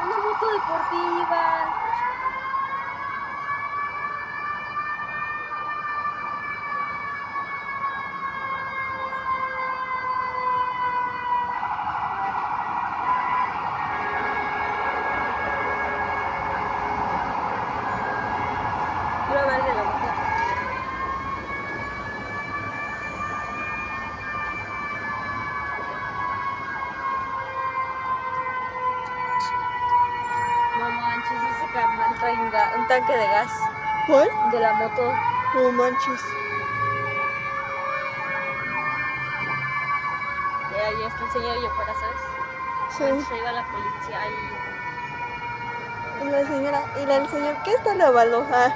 Una moto deportiva. Quiero ver de la moto. No manches, ese carnal trae un tanque de gas ¿Cuál? de la moto. No manches. Que ahí está el señor y afuera, ¿sabes? Sí. Manches, ahí va la policía y... Y la señora, y el señor, ¿qué está lavando? Ah.